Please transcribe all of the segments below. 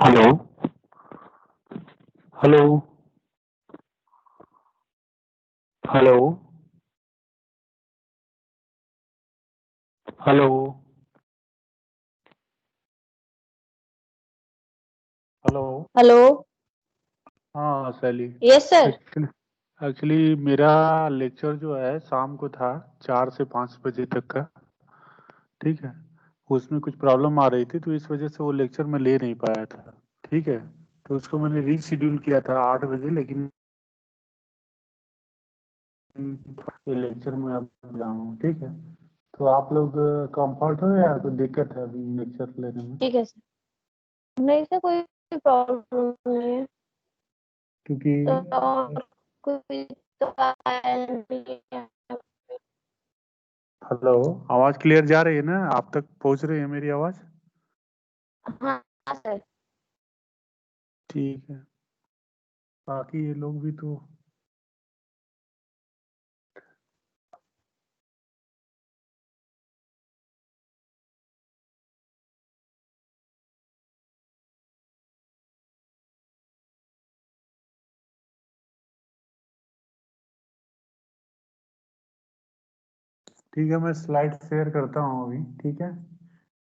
Hello. Hello. Hello. Hello. Hello. Hello. हाँ शैली। Yes sir. Actually actually मेरा lecture जो है शाम को था 4 से 5 बजे तक का। ठीक है। उसमें कुछ प्रॉब्लम आ रही थी तो इस वजह से वो लेक्चर मैं ले नहीं पाया था। ठीक है। तो उसको मैंने रीशेड्यूल किया था 8 बजे, लेकिन ये लेक्चर में अब जा रहा हूँ। ठीक है। तो आप लोग कंफर्ट हो या कोई दिक्कत है अभी लेक्चर लेने में? ठीक है सर। नहीं सर, कोई प्रॉब्लम नहीं है। क्योंकि तो और कोई तो आया नहीं है। हेलो, आवाज क्लियर जा रही है ना? आप तक पहुंच रही है मेरी आवाज? हाँ सर। ठीक है। बाकी ये लोग भी तो। ठीक है, मैं स्लाइड शेयर करता हूँ अभी। ठीक है,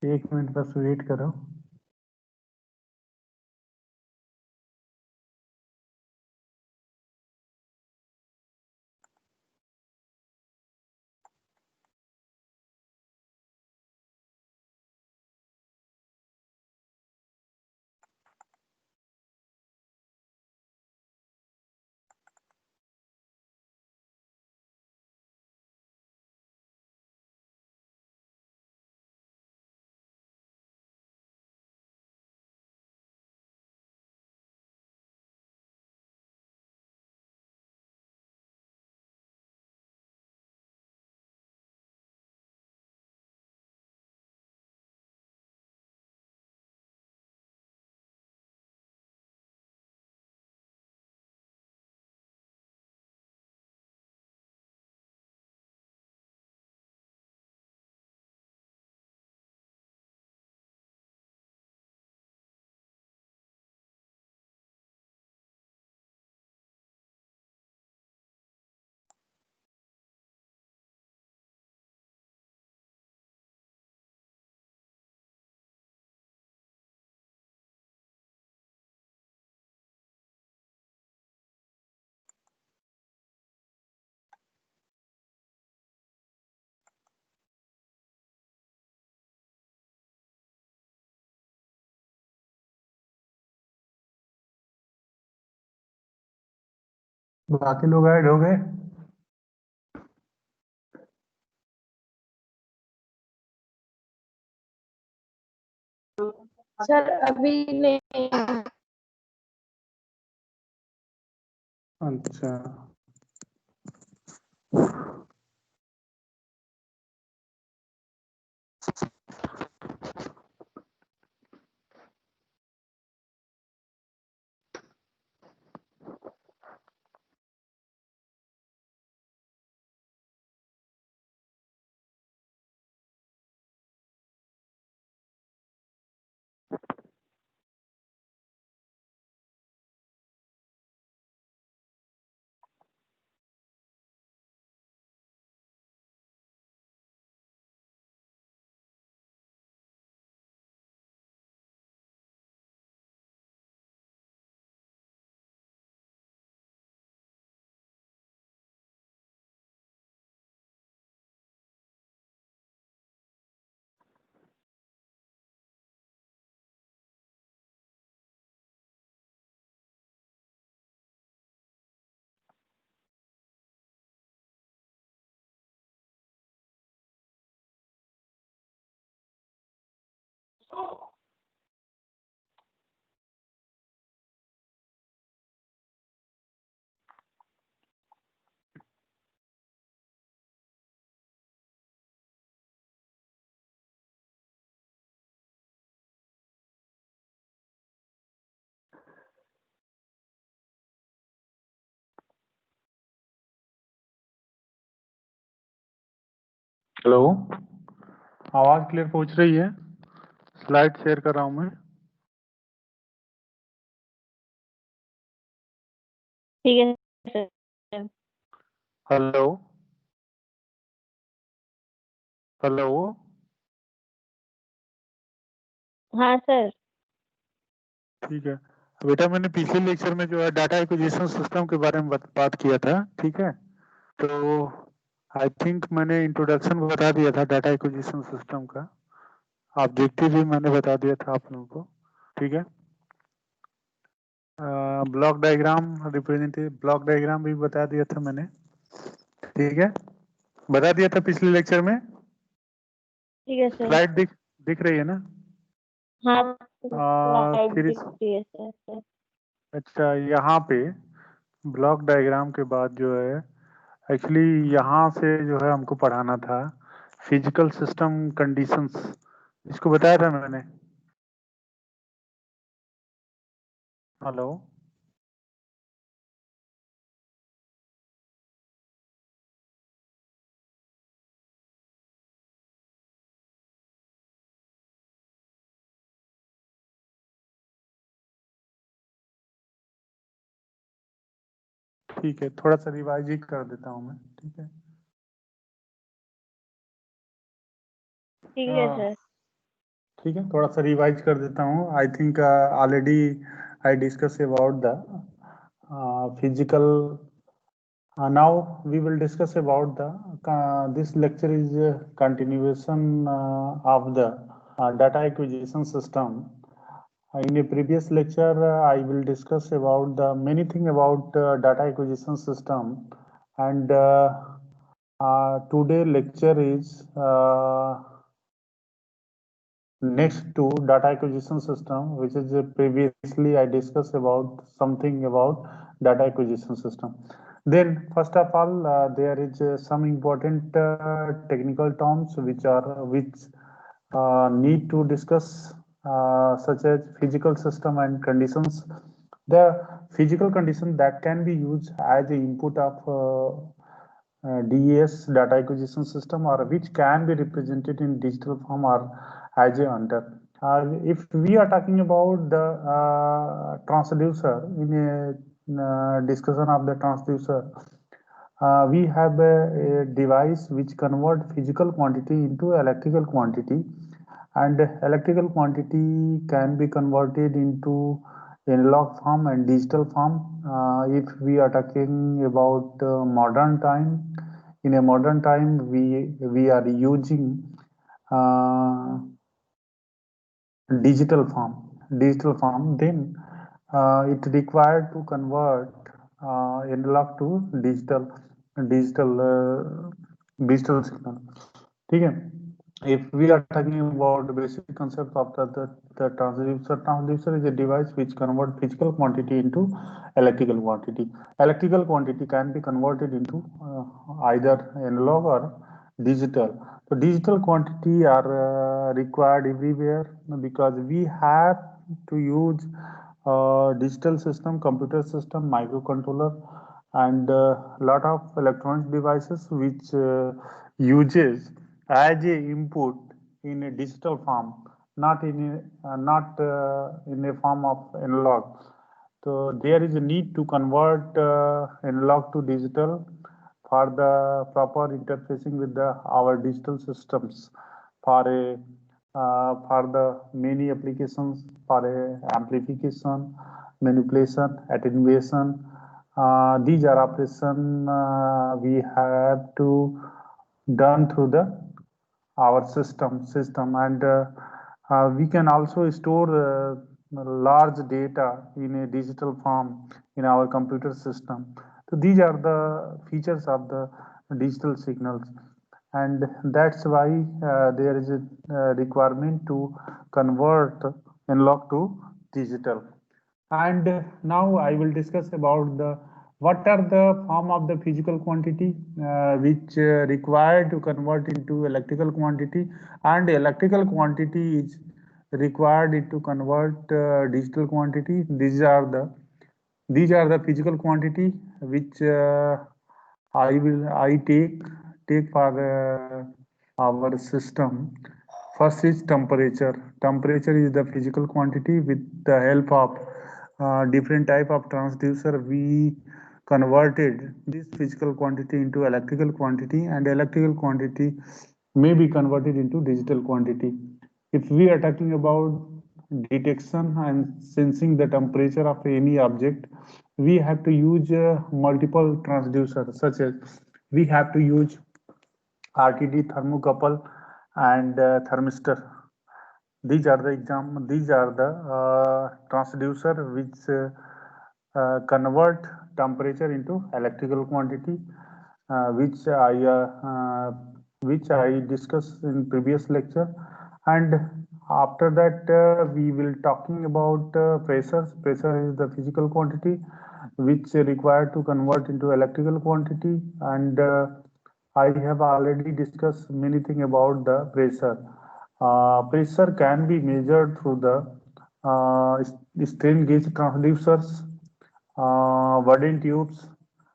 1 मिनट बस वेट करो। बाकी लोग ऐड हो गए? सर अभी नहीं। अच्छा। हेलो, आवाज क्लियर पहुंच रही है? स्लाइड शेयर कर रहा हूँ मैं। ठीक है सर। Hello hello. हाँ सर। ठीक है बेटा, मैंने पिछले लेक्चर में जो है डाटा एक्विजिशन सिस्टम के बारे में बात किया था। ठीक है, तो आई थिंक मैंने इंट्रोडक्शन बता दिया था डाटा एक्विजिशन सिस्टम का। ऑब्जेक्टिव भी मैंने बता दिया था आप लोगों को। ठीक है, block diagram, representative block diagram भी बता दिया था मैंने। ठीक है, बता दिया था पिछले लेक्चर में। ठीक है सर। स्लाइड दिख रही है ना? हाँ स्लाइड फिर दिख रही है सर। अच्छा, यहाँ पे ब्लॉक डायग्राम के बाद जो है एक्चुअली यहाँ से जो है हमको पढ़ाना था फिजिकल सिस्टम कंडीशंस। इसको बताया था मैंने। हेलो ठीक है, थोड़ा सा रिवाइज ही कर देता हूँ मैं। ठीक है, ठीक है हाँ सर। ठीक है, थोड़ा सा रिवाइज कर देता हूँ। I think already I discuss about the physical. Now we will discuss about the this lecture is a continuation of the data acquisition system. In a previous lecture, I will discuss about the many thing about data acquisition system, and today lecture is next to data acquisition system, which is previously I discussed about something about data acquisition system. Then first of all, there is some important technical terms which need to discuss, such as physical system and conditions. The physical condition that can be used as the input of DES, data acquisition system, or which can be represented in digital form or as a under. If we are talking about the transducer, in a discussion of the transducer, we have a device which convert physical quantity into electrical quantity, and electrical quantity can be converted into analog form and digital form. If we are talking about modern time, in a modern time we are using uh, digital form, then it required to convert analog to digital digital signal. ठीक है, if we are talking about the basic concept of the transducer is a device which convert physical quantity into electrical quantity. Electrical quantity can be converted into either analog or digital. So digital quantity are required everywhere because we have to use digital system, computer system, microcontroller, and lot of electronic devices which uses as a input in a digital form, not in a form of analog. So there is a need to convert analog to digital for the proper interfacing with our digital systems for a for the many applications for a amplification, manipulation, attenuation. These are operations we have to done through the our system, and we can also store large data in a digital form in our computer system. So these are the features of the digital signals, and that's why there is a requirement to convert analog to digital. And now I will discuss about the what are the form of the physical quantity which required to convert into electrical quantity, and electrical quantity is required to convert digital quantity. These are the physical quantity which I take for our system. First is temperature. Temperature is the physical quantity. With the help of different type of transducer, we converted this physical quantity into electrical quantity, and electrical quantity may be converted into digital quantity. If we are talking about detection and sensing the temperature of any object, we have to use multiple transducers, such as we have to use RTD, thermocouple, and thermistor. These are the transducer which convert temperature into electrical quantity, which I discussed in previous lecture. And after that, we will talking about pressure. Pressure is the physical quantity which required to convert into electrical quantity, and I have already discussed many things about the pressure. Pressure can be measured through the strain gauge transducers, wooden tubes,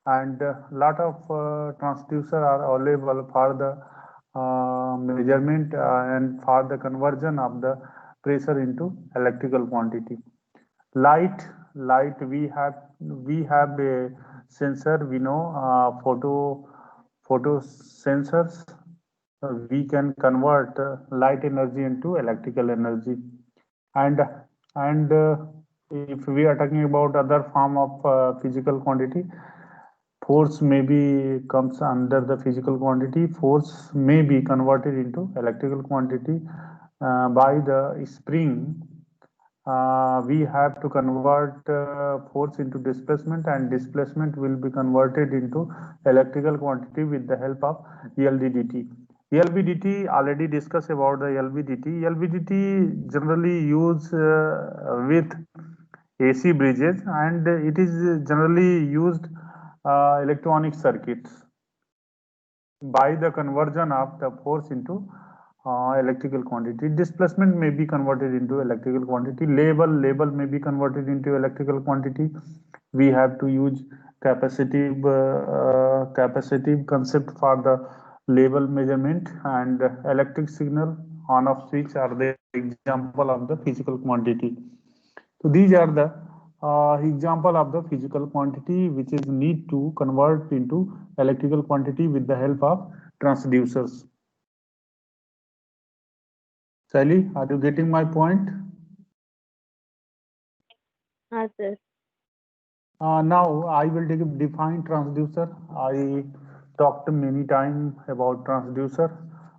and a lot of transducer are available for the measurement and for the conversion of the pressure into electrical quantity. Light, we have a sensor, we know, photo sensors. We can convert light energy into electrical energy. And if we are talking about other form of physical quantity, force may be comes under the physical quantity. Force may be converted into electrical quantity by the spring. We have to convert force into displacement, and displacement will be converted into electrical quantity with the help of LVDT. LVDT, already discussed about the LVDT. LVDT generally used with AC bridges, and it is generally used electronic circuits by the conversion of the force into electrical quantity. Displacement may be converted into electrical quantity. Label may be converted into electrical quantity. We have to use capacitive concept for the label measurement, and electric signal on off switch are the example of the physical quantity. So these are the example of the physical quantity which is need to convert into electrical quantity with the help of transducers. Sally, are you getting my point? Yes, sir. Now I will define transducer. I talked many times about transducer.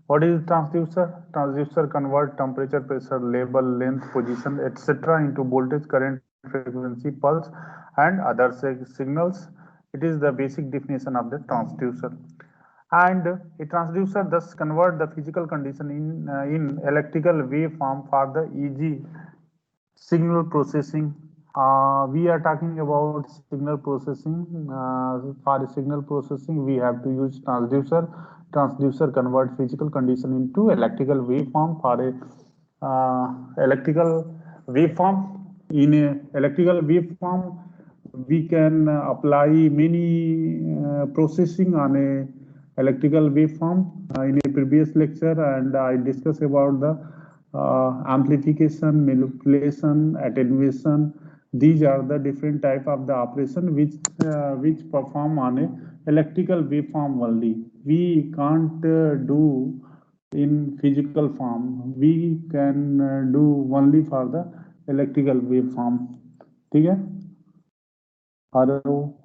What is transducer? Transducer convert temperature, pressure, label, length, position, etc. into voltage, current, frequency, pulse, and other signals. It is the basic definition of the transducer. And a transducer thus convert the physical condition in electrical waveform for the easy signal processing. We are talking about signal processing. For signal processing, we have to use transducer. Transducer convert physical condition into electrical waveform for a electrical waveform. In a electrical waveform, we can apply many processing on a electrical waveform. In a previous lecture, and I discussed about the amplification, manipulation, attenuation. These are the different type of the operation which perform on a electrical waveform only. We can't do in physical form. We can do only for the electrical waveform. ठीक है? Hello.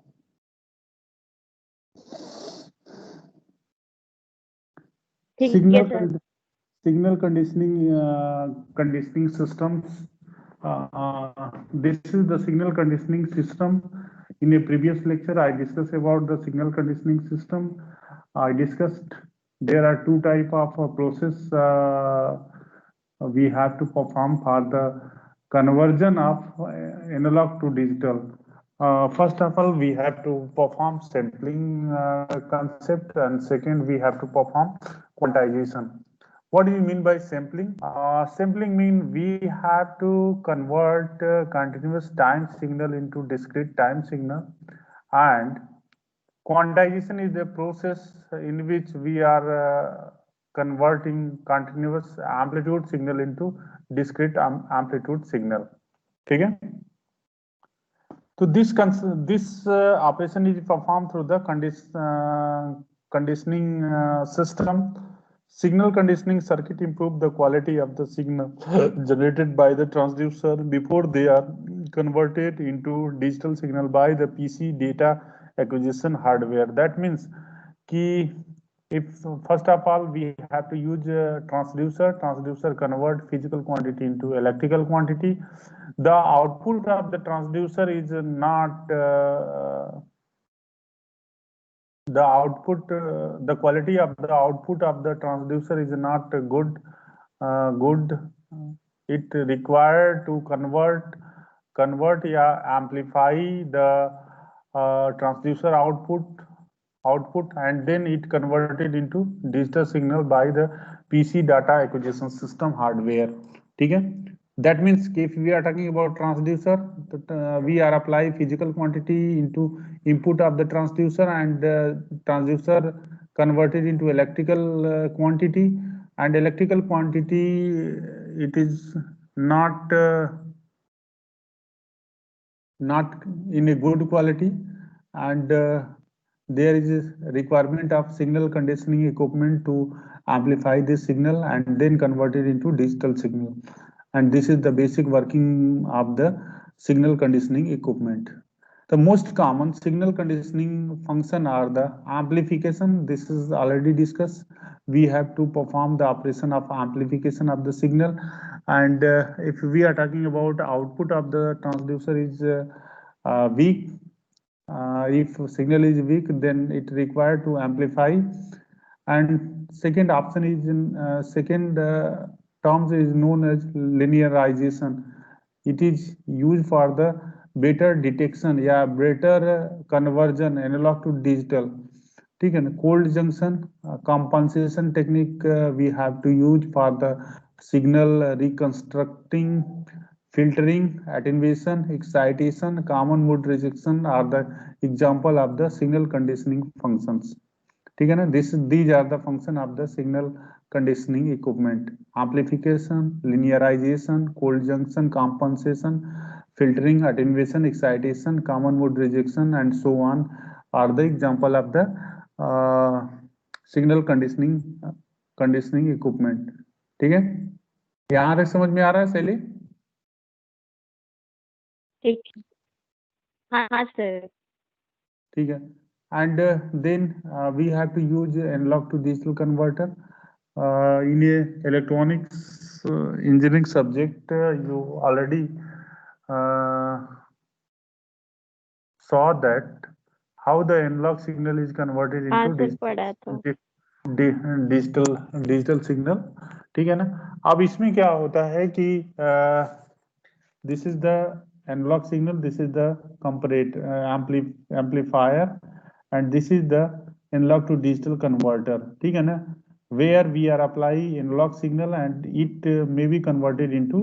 Signal conditioning systems. This is the signal conditioning system. In a previous lecture, I discussed about the signal conditioning system. I discussed there are two type of process we have to perform for the conversion of analog to digital. First of all, we have to perform sampling concept, and second, we have to perform quantization. What do you mean by sampling? Sampling means we have to convert continuous time signal into discrete time signal, and quantization is a process in which we are converting continuous amplitude signal into discrete amplitude signal. ठीक है? So this operation is performed through the conditioning system. Signal conditioning circuit improve the quality of the signal generated by the transducer before they are converted into digital signal by the PC data acquisition hardware. That means कि if first of all we have to use transducer convert physical quantity into electrical quantity. The output of the transducer is not the quality of the output of the transducer is not good. It required to convert amplify the transducer output and then it converted into digital signal by the PC data acquisition system hardware. ठीक है? That means if we are talking about transducer, we are apply physical quantity into input of the transducer and transducer converted into electrical quantity, and electrical quantity it is not in a good quality, and there is a requirement of signal conditioning equipment to amplify this signal and then convert it into digital signal. And this is the basic working of the signal conditioning equipment. The most common signal conditioning function are the amplification. This is already discussed. We have to perform the operation of amplification of the signal, and if we are talking about output of the transducer is weak. If signal is weak, then it required to amplify. And second option is in second terms is known as linearization. It is used for the better detection या better conversion analog to digital. ठीक है ना? Cold junction compensation technique we have to use for the signal reconstructing, filtering, attenuation, excitation, common mode rejection are the example of the signal conditioning functions. ठीक है ना? These are the function of the signal conditioning equipment: amplification, linearization, cold junction compensation, filtering, attenuation, excitation, common mode rejection, and so on are the example of the signal conditioning equipment. ठीक है? यहाँ तक समझ में आ रहा है शैली? ठीक है, हाँ सर। ठीक है. And then we have to use analog to digital converter. In a electronics engineering subject, you already saw that how the analog signal is converted हाँ into सर, पढ़ा था। Digital signal. ठीक है ना? अब इसमें क्या होता है कि this is the analog signal, this is the comparator amplifier, and this is the analog to digital converter. ठीक है ना? Where we are applying analog signal and it may be converted into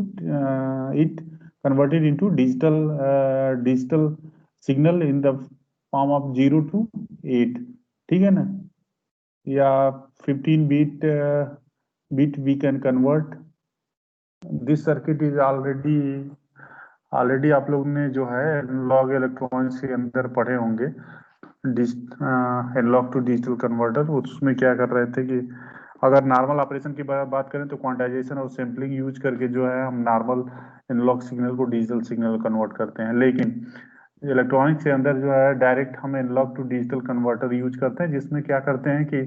digital signal in the form of 0 to 8. ठीक है ना? या 15 bit we can convert. This circuit is already आप लोग ने जो है एनालॉग इलेक्ट्रॉनिक्स के अंदर पढ़े होंगे. एनालॉग टू डिजिटल कन्वर्टर, उसमें क्या कर रहे थे कि अगर नॉर्मल ऑपरेशन की बात करें तो क्वांटाइजेशन और सैम्पलिंग यूज करके जो है हम नॉर्मल एनालॉग सिग्नल को डिजिटल सिग्नल कन्वर्ट करते हैं. लेकिन इलेक्ट्रॉनिक्स के अंदर जो है डायरेक्ट हम analog to digital converter use करते हैं, जिसमें क्या करते हैं कि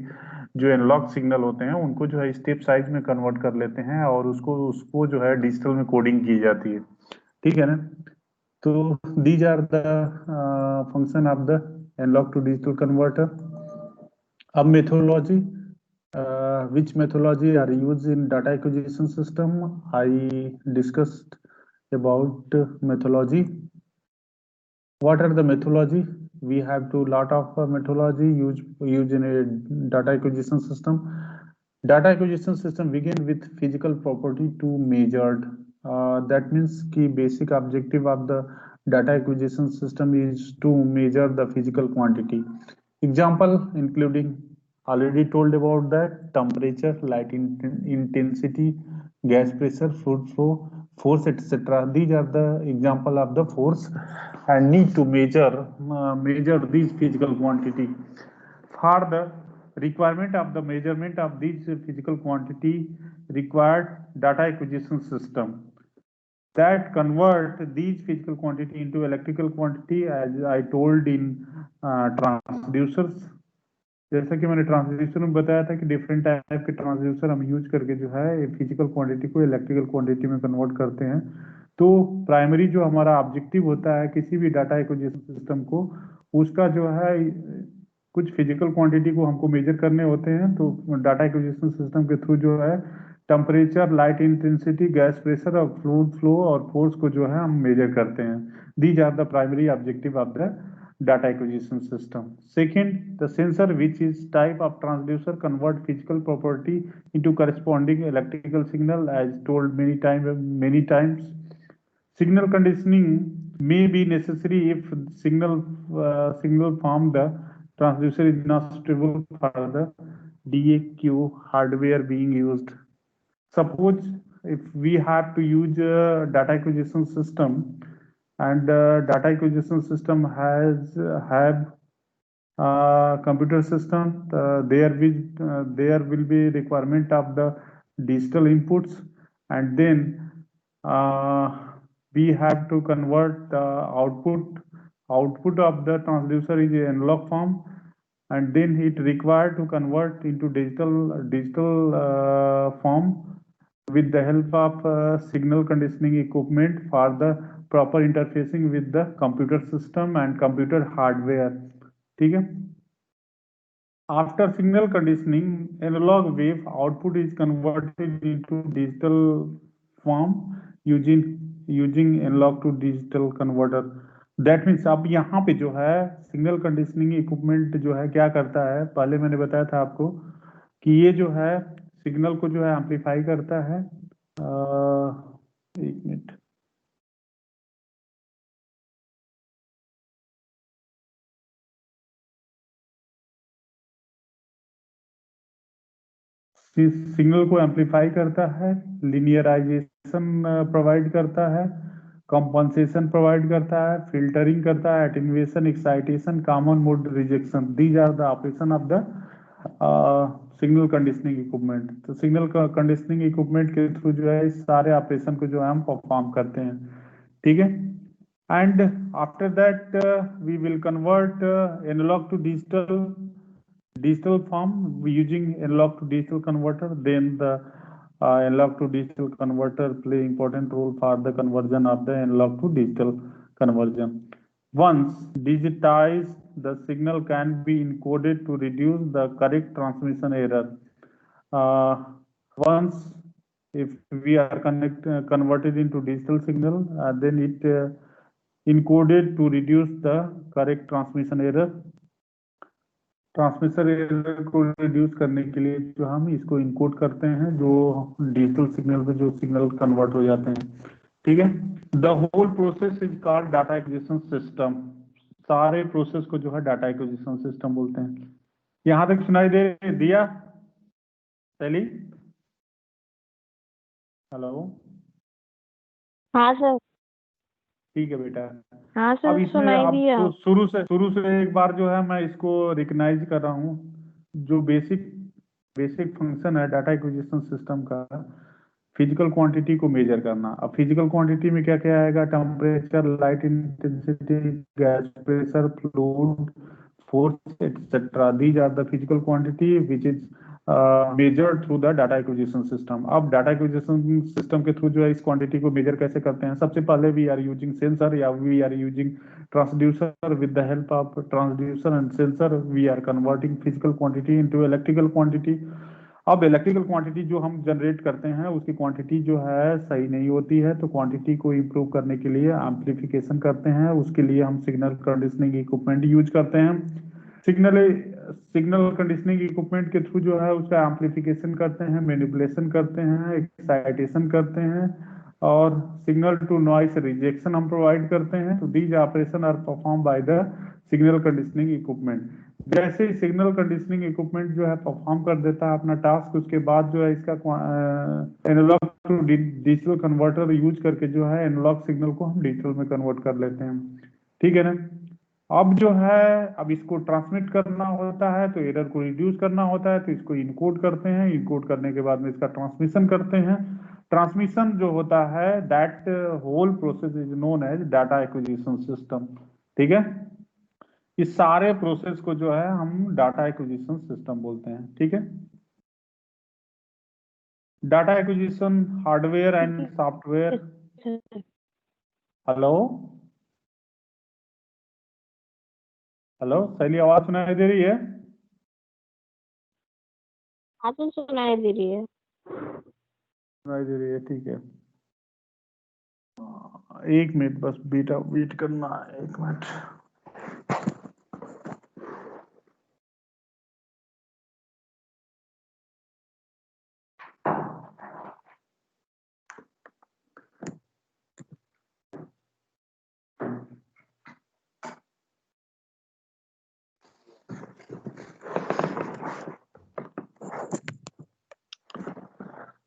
जो एनालॉग सिग्नल होते हैं उनको जो है स्टेप साइज में कन्वर्ट कर लेते हैं और उसको जो है डिजिटल में कोडिंग की जाती है. ठीक है ना? तो these are the function of the analog to digital converter. अब methodology, which methodology are used in data acquisition system? I discussed about methodology. What are the methodology? We have lot of methodology used in a data acquisition system. Data acquisition system begin with physical property to measured. That means key basic objective of the data acquisition system is to measure the physical quantity. Example including already told about that: temperature, light intensity, gas pressure, fluid flow, force, etc. These are the example of the force and need to measure these physical quantity. For the requirement of the measurement of these physical quantity required data acquisition system that convert these physical quantity into electrical quantity, as I told in transducers. जैसा कि मैंने transducer में बताया था कि different type के transducer हम use करके जो है फिजिकल क्वांटिटी को इलेक्ट्रिकल क्वांटिटी में कन्वर्ट करते हैं। तो प्राइमरी जो हमारा ऑब्जेक्टिव होता है किसी भी डाटा एक्विजिशन सिस्टम को, उसका जो है कुछ फिजिकल क्वांटिटी को हमको मेजर करने होते हैं। तो डाटा एक्विजिशन सिस्टम के थ्रू जो है temperature, light intensity, gas pressure और फ्लूइड फ्लो और फोर्स को जो है हम मेजर करते हैं। These are the primary objective of the data acquisition system. Second, the sensor, which is type of transducer, convert physical property into corresponding electrical signal, as told many times. Signal conditioning may be necessary if signal from the transducer is not suitable for the DAQ hardware being used. Suppose if we have to use a data acquisition system, and data acquisition system have computer system, there will be requirement of the digital inputs, and then we have to convert the output of the transducer is analog form, and then it required to convert into digital form with the help of signal conditioning equipment for the proper interfacing with the computer system and computer hardware. ठीक है। After signal conditioning, analog wave output is converted into digital form using analog to digital converter. That means अब यहाँ पे जो है signal conditioning equipment जो है क्या करता है, पहले मैंने बताया था आपको कि ये जो है सिग्नल को जो है एम्पलीफाई करता है। एक मिनट, सिग्नल को एम्पलीफाई करता है, लिनियराइजेशन प्रोवाइड करता है, कंपनसेशन प्रोवाइड करता है, फिल्टरिंग करता है, attenuation, excitation, common mode rejection. These are the operation of the signal conditioning equipment. तो सिग्नल कंडीशनिंग इक्विपमेंट के थ्रू जो है इस सारे ऑपरेशन को जो है हम परफॉर्म करते हैं। ठीक है। And after that we will convert analog to digital form using analog to digital converter. Then the analog to digital converter play important role for the conversion of the analog to digital conversion. Once digitized, the signal can be encoded to reduce the correct transmission error. Once if we are converted into digital signal, then it encoded to reduce the correct transmission error. Transmission error को reduce करने के लिए जो हम इसको encode करते हैं, जो डिजिटल सिग्नल में जो सिग्नल कन्वर्ट हो जाते हैं। ठीक है। The whole process is called data acquisition system. सारे प्रोसेस को जो है डाटा एक्विजिशन सिस्टम बोलते हैं। यहां तक सुनाई दिया शैली? हेलो। हाँ सर। ठीक है बेटा। हाँ सर, अब इसमें सुनाई अब दिया। शुरू से एक बार जो है मैं इसको रिकग्नाइज कर रहा हूँ। जो बेसिक फंक्शन है डाटा एक्विजिशन सिस्टम का, फिजिकल क्वांटिटी को मेजर करना। अब फिजिकल क्वांटिटी में क्या क्या आएगा? Temperature, light intensity, gas pressure, fluid force etcetera. These are the physical quantity which is measured through the data acquisition system. अब डाटा एक्विजिशन सिस्टम के थ्रू जो है इस क्वांटिटी को मेजर कैसे करते हैं? सबसे पहले वी आर यूजिंग सेंसर या we are using transducer. With the help of transducer and sensor we are converting physical quantity into electrical quantity. अब इलेक्ट्रिकल क्वांटिटी जो हम जनरेट करते हैं उसकी क्वांटिटी जो है सही नहीं होती है, तो क्वांटिटी को इम्प्रूव करने के लिए एम्प्लीफिकेशन करते हैं। उसके लिए हम सिग्नल कंडीशनिंग इक्विपमेंट यूज करते हैं। सिग्नल कंडीशनिंग इक्विपमेंट के थ्रू जो है उसका एम्प्लीफिकेशन करते हैं, मैनिपुलेशन करते हैं, एक्साइटेशन करते हैं और सिग्नल टू नॉइस रिजेक्शन हम प्रोवाइड करते हैं। तो these operation are perform by the signal conditioning equipment. जैसे ही सिग्नल कंडीशनिंग इक्विपमेंट जो है परफॉर्म कर देता है अपना टास्क, उसके बाद जो है इसका analog to digital converter use करके जो है एनालॉग सिग्नल को हम डिजिटल में कन्वर्ट कर लेते हैं, ठीक है ना। अब जो है, अब इसको ट्रांसमिट करना होता है तो एरर को रिड्यूस करना होता है, तो इसको इनकोड करते हैं, इनकोड करने के बाद में इसका ट्रांसमिशन करते हैं। ट्रांसमिशन जो होता है, that whole process is known as data acquisition system, ठीक है। इस सारे प्रोसेस को जो है हम डाटा एक्विजिशन सिस्टम बोलते हैं, ठीक है। Data acquisition hardware and software. Hello hello शैली, आवाज सुनाई दे रही है? आपको सुनाई दे रही है? सुनाई दे रही है, ठीक है। एक मिनट बस बीटा वेट करना है, एक मिनट।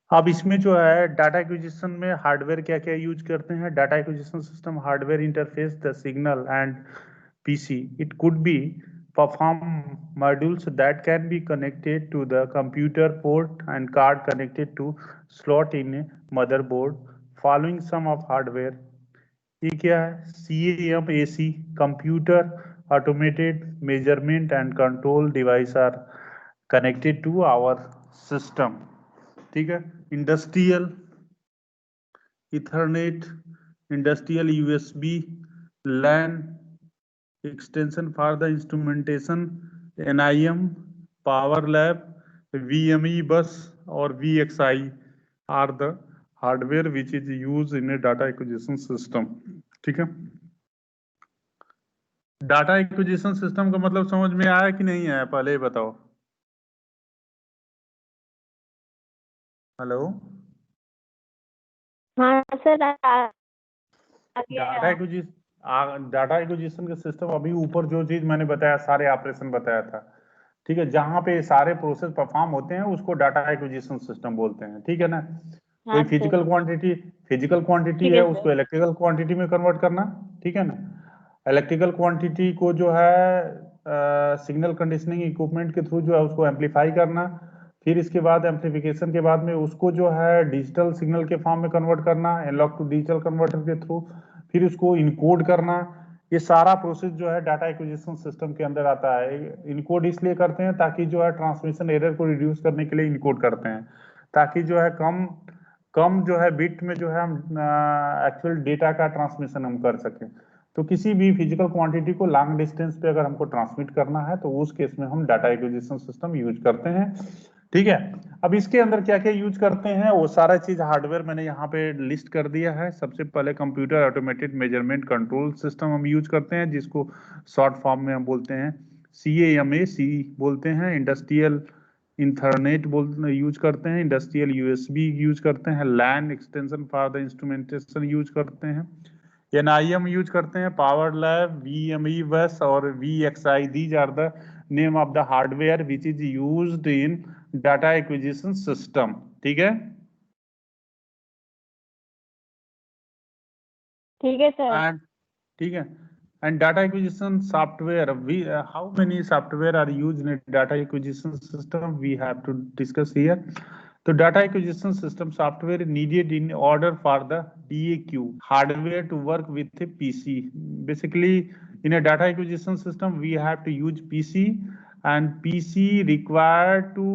अब इसमें जो है डाटा एक्विजिशन में हार्डवेयर क्या क्या यूज करते हैं। Data acquisition system hardware interface the signal and PC, it could be perform modules that can be connected to the computer port and card connected to slot in a motherboard following some of hardware। ये क्या है? CAMAC, computer automated measurement and control device are connected to our system, ठीक है। Industrial ethernet, industrial USB, LAN extension for the instrumentation, NIM, power lab, VME bus और VXI are the hardware which is use in a data acquisition system, ठीक है। Data acquisition system का मतलब समझ में आया कि नहीं आया, पहले ही बताओ। हेलो, हाँ सर, डाटा एक्विजिशन का सिस्टम, अभी ऊपर जो चीज मैंने बताया, सारे ऑपरेशन बताया था, ठीक है, जहां पे सारे प्रोसेस परफॉर्म होते हैं उसको डाटा एक्विजिशन सिस्टम बोलते हैं, ठीक है ना। कोई हाँ सर। फिजिकल क्वांटिटी ठीक है है उसको सर। इलेक्ट्रिकल क्वांटिटी में कन्वर्ट करना, ठीक है ना। इलेक्ट्रिकल क्वांटिटी को जो है सिग्नल कंडीशनिंग इक्विपमेंट के थ्रू जो है उसको एम्पलीफाई करना, फिर इसके बाद एम्पलीफिकेशन के बाद में उसको जो है डिजिटल सिग्नल के फॉर्म में कन्वर्ट करना एनालॉग टू डिजिटल कन्वर्टर के थ्रू, फिर उसको इनकोड करना। ये सारा प्रोसेस जो है डाटा एक्विजिशन सिस्टम के अंदर आता है। इनकोड इसलिए करते हैं ताकि जो है ट्रांसमिशन एरर को रिड्यूस करने के लिए इनकोड करते हैं, ताकि जो है कम कम जो है बिट में जो है हम एक्चुअल डेटा का ट्रांसमिशन हम कर सकें। तो किसी भी फिजिकल क्वांटिटी को लॉन्ग डिस्टेंस पे अगर हमको ट्रांसमिट करना है तो उस केस में हम डाटा एक्विजिशन सिस्टम यूज करते हैं, ठीक है। अब इसके अंदर क्या क्या यूज करते हैं वो सारा चीज हार्डवेयर मैंने यहाँ पे लिस्ट कर दिया है। सबसे पहले computer automated measurement control system हम यूज करते हैं, जिसको शॉर्ट फॉर्म में हम बोलते हैं CAMAC बोलते हैं। इंडस्ट्रियल इंथरनेट यूज करते हैं, इंडस्ट्रियल USB यूज करते हैं, LAN extension for the instrumentation use करते हैं, NIM यूज करते हैं, पावर लैब, VME बस और VXI। These are the name of the hardware which is used in data acquisition system, ठीक है। ठीक है सर। एंड ठीक है, and data acquisition software, we how many software are used in a data acquisition system we have to discuss here. So data acquisition system software needed in order for the DAQ hardware to work with a PC. Basically in a data acquisition system we have to use PC, and PC required to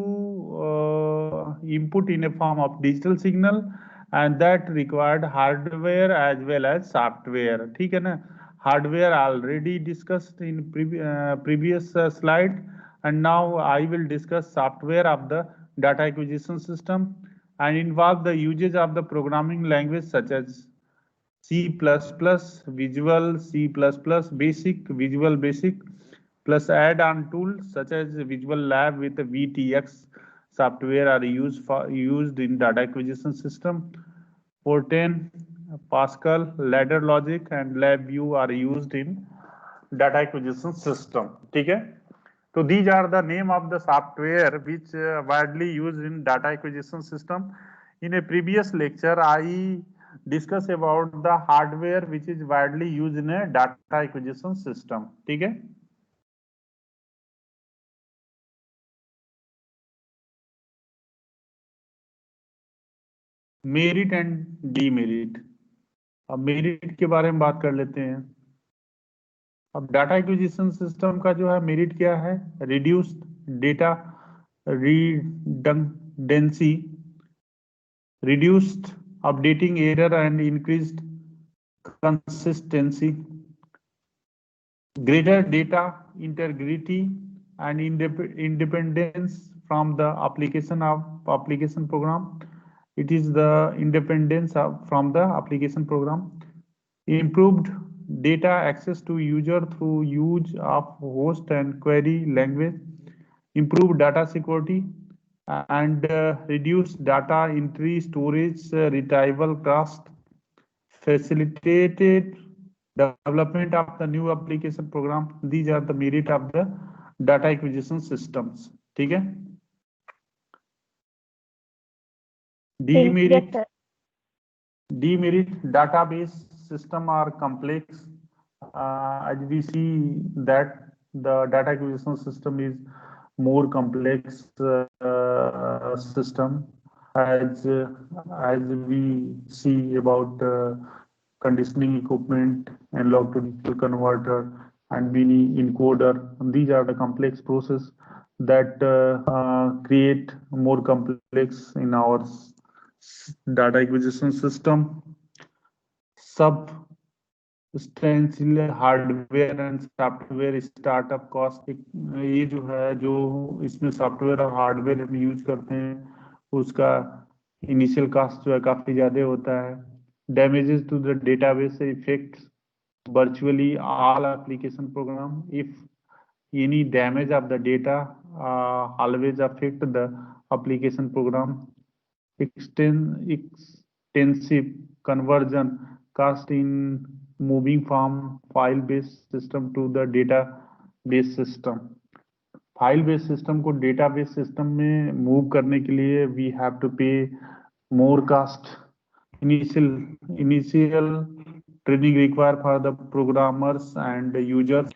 input in a form of digital signal, and that required hardware as well as software, ठीक है ना। hardware already discussed in previous slide, and now I will discuss software of the data acquisition system and involve the usage of the programming language such as C++, Visual C++, Basic, Visual Basic, plus add-on tools such as Visual Lab with the VTX software are used in data acquisition system. Fortran, Pascal, Ladder Logic and LabVIEW are used in data acquisition system, ठीक है। So these are the name of the software which widely used in data acquisition system. In a previous lecture, I discuss about the hardware which is widely used in a data acquisition system. ठीक है? Merit and demerit. अब merit के बारे में बात कर लेते हैं। अब डाटा एक्विजिशन सिस्टम का जो है मेरिट क्या है? Reduced data redundancy, reduced updating error and increased consistency, greater data integrity and independence from the application program. It is the independence from the application program. Improved data access to user through use of host and query language. Improved data security and reduce data entry, storage, retrieval cost, facilitated development of the new application program. These are the merit of the data acquisition systems. ठीक है? Demerit, database system are complex. As we see that the data acquisition system is more complex system as we see about conditioning equipment, analog to digital converter, and mini encoder. These are the complex process that create more complex in our data acquisition system. Substantial hardware and software startup cost, ये जो है जो इसमें software और hardware हम use करते हैं उसका इनिशियल कॉस्ट जो है काफी ज्यादा होता है. Damages to the database effects virtually all application program. If any damage of the data always affect the application program. Extensive conversion cost in moving from file-based system to the database system. File-based system को database system में move करने के लिए we have to pay more cost. Initial training required for the programmers and users.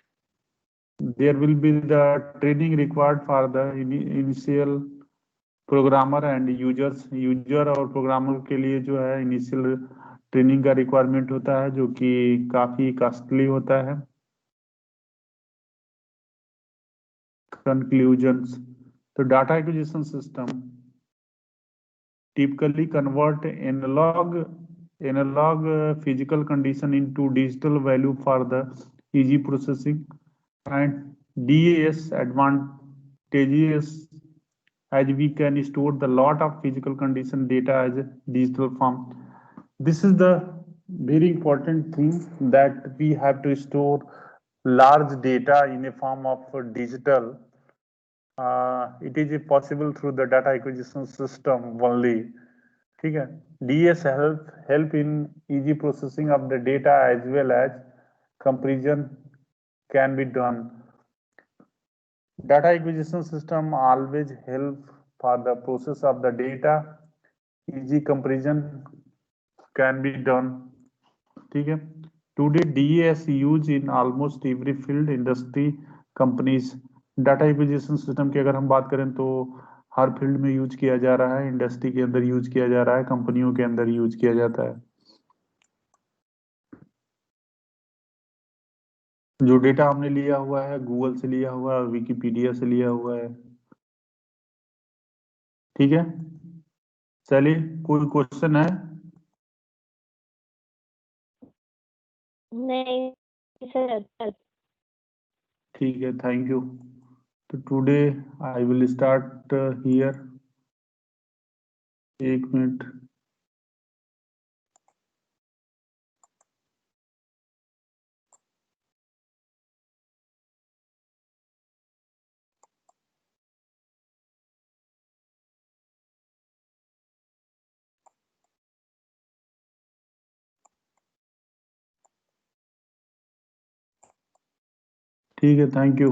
There will be the training required for the initial programmer and users. User और programmer के लिए जो है initial training का requirement होता है जो कि काफी कॉस्टली होता है. कंक्लूजन्स. तो data acquisition system typically convert analog physical condition into digital value for the easy processing, and DAS advantageous as we can store the lot of physical condition data as a digital form. This is the very important thing that we have to store large data in a form of digital. It is possible through the data acquisition system only. ठीक है? DS help in easy processing of the data as well as comparison can be done. Data acquisition system always help for the process of the data. Easy comparison can be done. ठीक है? Today DES used in almost every field, industry, companies. Data acquisition system की अगर हम बात करें तो हर field में use किया जा रहा है, इंडस्ट्री के अंदर यूज किया जा रहा है, कंपनियों के अंदर यूज किया जाता है. जो डेटा हमने लिया हुआ है गूगल से लिया हुआ है, विकिपीडिया से लिया हुआ है. ठीक है? चलिए, कोई क्वेश्चन है? नहीं सर. ठीक है, थैंक यू. तो today I will start here. एक मिनट. ठीक है, थैंक यू.